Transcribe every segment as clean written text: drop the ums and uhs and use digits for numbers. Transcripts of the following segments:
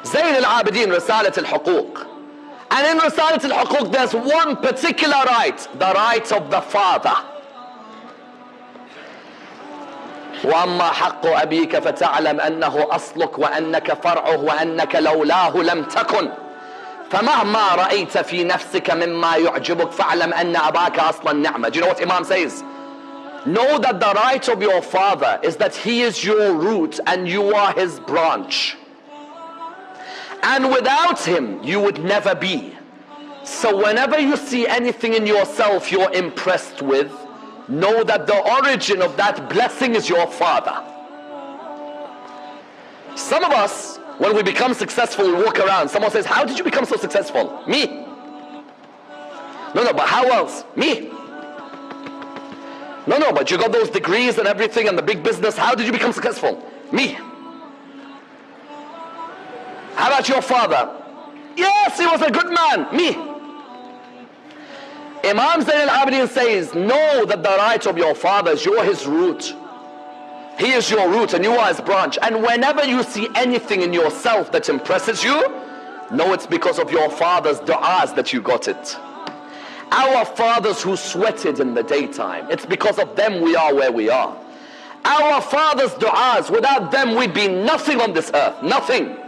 Zayn al-Abidin, Risalat al-Huquq. And in Risalat al-Huquq there's one particular right, the right of the father. وَأَمَّا حَقُّ أَبِيكَ فَتَعْلَمْ أَنَّهُ أَصْلُكَ وَأَنَّكَ فَرْعُهُ وَأَنَّكَ لَوْلَاهُ لَمْ تَكُنْ فَمَهْمَا رَأَيْتَ فِي نَفْسِكَ مِمَّا يُعْجِبُكَ فَاعْلَمْ أَنَّ أَبَاكَ أَصْلَ النِّعْمَةِ. Do you know what Imam says? Know that the right of your father is that he is your root and you are his branch. And without him, you would never be. So whenever you see anything in yourself you're impressed with, know that the origin of that blessing is your father. Some of us, when we become successful, we walk around. Someone says, how did you become so successful? Me. No, but how else? Me. No, but you got those degrees and everything and the big business. How did you become successful? Me. How about your father? Yes, he was a good man. Me. Imam Zayn al-Abidin says, know that the right of your father is you're his root. He is your root and you are his branch. And whenever you see anything in yourself that impresses you, know it's because of your father's du'as that you got it. Our fathers who sweated in the daytime, it's because of them we are where we are. Our fathers' du'as, without them we'd be nothing on this earth, nothing.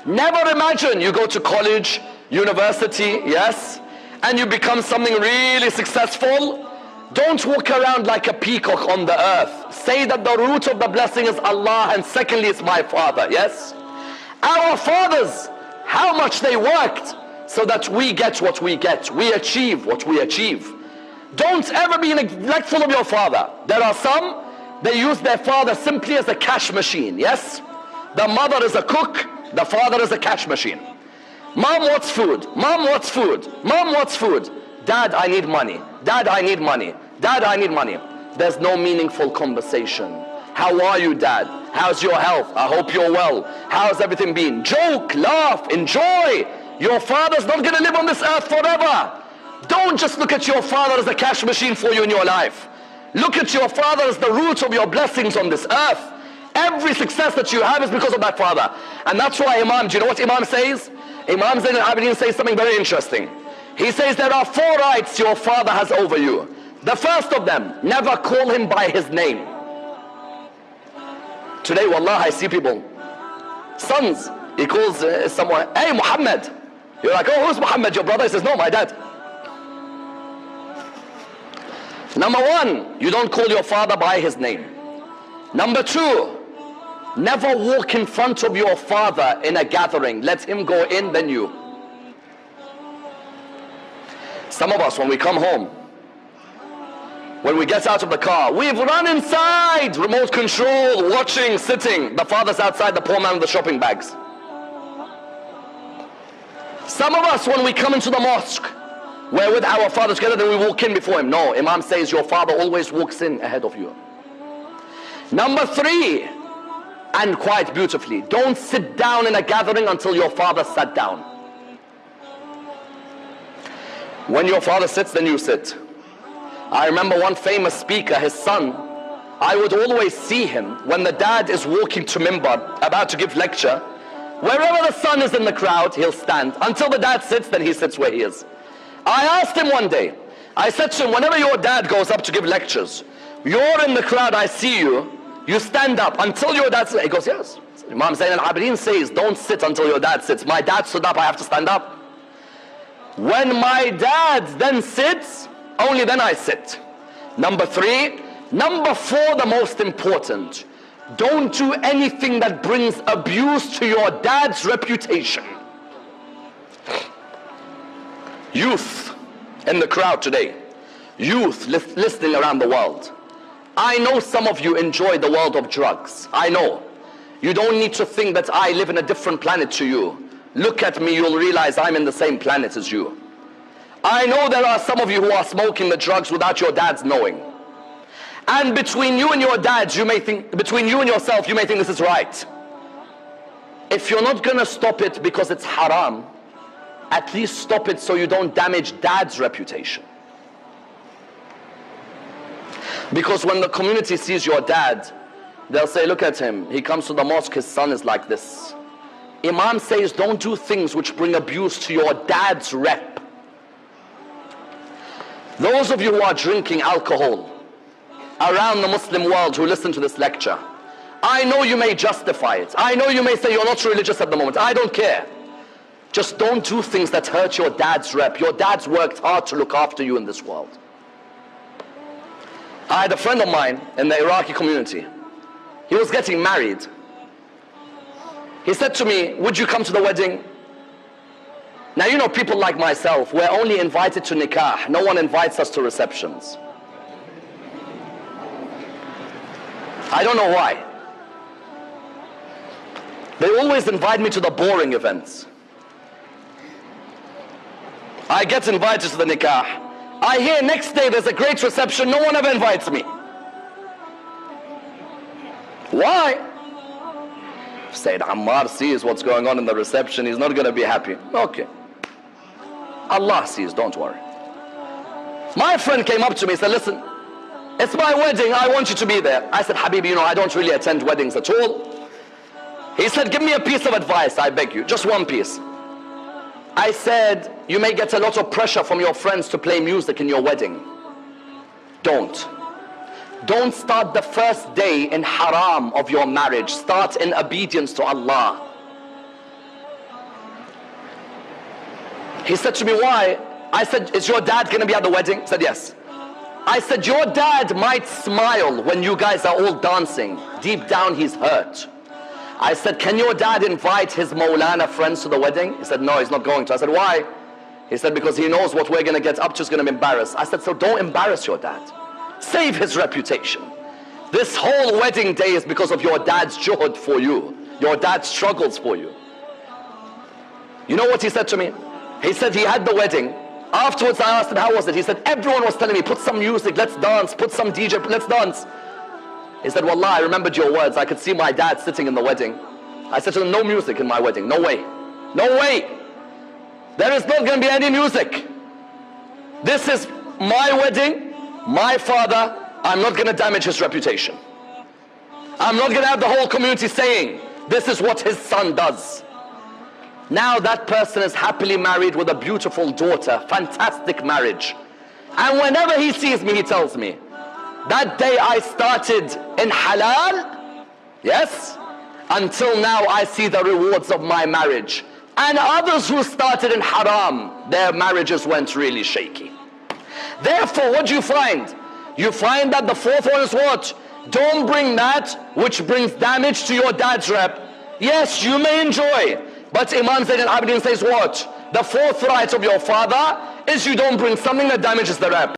Never imagine you go to college, university, yes, and you become something really successful. Don't walk around like a peacock on the earth. Say that the root of the blessing is Allah and secondly it's my father, yes? Our fathers, how much they worked so that we get what we get. We achieve what we achieve. Don't ever be neglectful of your father. There are some, they use their father simply as a cash machine, yes? The mother is a cook, the father is a cash machine. Mom wants food, mom wants food, mom wants food. Dad, I need money. Dad, I need money. Dad, I need money. There's no meaningful conversation. How are you, Dad? How's your health? I hope you're well. How's everything been? Joke, laugh, enjoy. Your father's not going to live on this earth forever. Don't just look at your father as a cash machine for you in your life. Look at your father as the root of your blessings on this earth. Every success that you have is because of that father. And that's why Imam, do you know what Imam says? Imam Zayn al-Abidin says something very interesting. He says there are 4 rights your father has over you. The first of them, never call him by his name. Today, wallah, I see people, sons, he calls someone, hey Muhammad. You're like, oh, who's Muhammad, your brother? He says, no, my dad. Number 1, you don't call your father by his name. Number 2, never walk in front of your father in a gathering. Let him go in, then you. Some of us, when we come home, when we get out of the car, we've run inside, remote control, watching, sitting. The father's outside, the poor man with the shopping bags. Some of us, when we come into the mosque, we're with our father together, then we walk in before him. No, Imam says your father always walks in ahead of you. Number 3, and quite beautifully, don't sit down in a gathering until your father sat down. When your father sits, then you sit. I remember one famous speaker, his son, I would always see him when the dad is walking to Mimbar, about to give lecture. Wherever the son is in the crowd, he'll stand. Until the dad sits, then he sits where he is. I asked him one day, I said to him, whenever your dad goes up to give lectures, you're in the crowd, I see you, you stand up until your dad sits. He goes, yes. Imam Zayn al-Abidin says, don't sit until your dad sits. My dad stood up, I have to stand up. When my dad then sits, only then I sit. Number 3. Number 4, the most important. Don't do anything that brings abuse to your dad's reputation. Youth in the crowd today. Youth listening around the world. I know some of you enjoy the world of drugs. I know. You don't need to think that I live in a different planet to you. Look at me, you'll realize I'm in the same planet as you. I know there are some of you who are smoking the drugs without your dads knowing. And between you and your dads, you may think, between you and yourself, you may think this is right. If you're not going to stop it because it's haram, at least stop it so you don't damage dad's reputation. Because when the community sees your dad, they'll say, look at him, he comes to the mosque, his son is like this. Imam says, don't do things which bring abuse to your dad's rep. Those of you who are drinking alcohol around the Muslim world who listen to this lecture, I know you may justify it. I know you may say you're not religious at the moment. I don't care. Just don't do things that hurt your dad's rep. Your dad's worked hard to look after you in this world. I had a friend of mine in the Iraqi community. He was getting married. He said to me, would you come to the wedding? Now, you know, people like myself, we're only invited to nikah. No one invites us to receptions. I don't know why. They always invite me to the boring events. I get invited to the nikah. I hear next day there's a great reception, no one ever invites me. Why? Said Ammar sees what's going on in the reception, he's not going to be happy. Okay. Allah sees, don't worry. My friend came up to me and said, listen, it's my wedding, I want you to be there. I said, Habibi, you know, I don't really attend weddings at all. He said, give me a piece of advice, I beg you, just one piece. I said, you may get a lot of pressure from your friends to play music in your wedding. Don't. Don't start the first day in haram of your marriage. Start in obedience to Allah. He said to me, why? I said, is your dad going to be at the wedding? He said, yes. I said, your dad might smile when you guys are all dancing. Deep down he's hurt. I said, can your dad invite his Maulana friends to the wedding? He said, no, he's not going to. I said, why? He said, because he knows what we're going to get up to is going to be embarrassed. I said, so don't embarrass your dad. Save his reputation. This whole wedding day is because of your dad's juhud for you. Your dad struggles for you. You know what he said to me? He said he had the wedding. Afterwards I asked him, how was it? He said, everyone was telling me, put some music, let's dance, put some DJ, let's dance. He said, Wallah, I remembered your words. I could see my dad sitting in the wedding. I said to him, no music in my wedding. No way. No way. There is not going to be any music. This is my wedding, my father. I'm not going to damage his reputation. I'm not going to have the whole community saying, this is what his son does. Now that person is happily married with a beautiful daughter. Fantastic marriage. And whenever he sees me, he tells me, that day I started in halal, yes, until now I see the rewards of my marriage. And others who started in haram, their marriages went really shaky. Therefore, what do you find? You find that the fourth one is what? Don't bring that which brings damage to your dad's rep. Yes, you may enjoy, but Imam Zayn al-Abidin says what? The fourth right of your father is you don't bring something that damages the rep.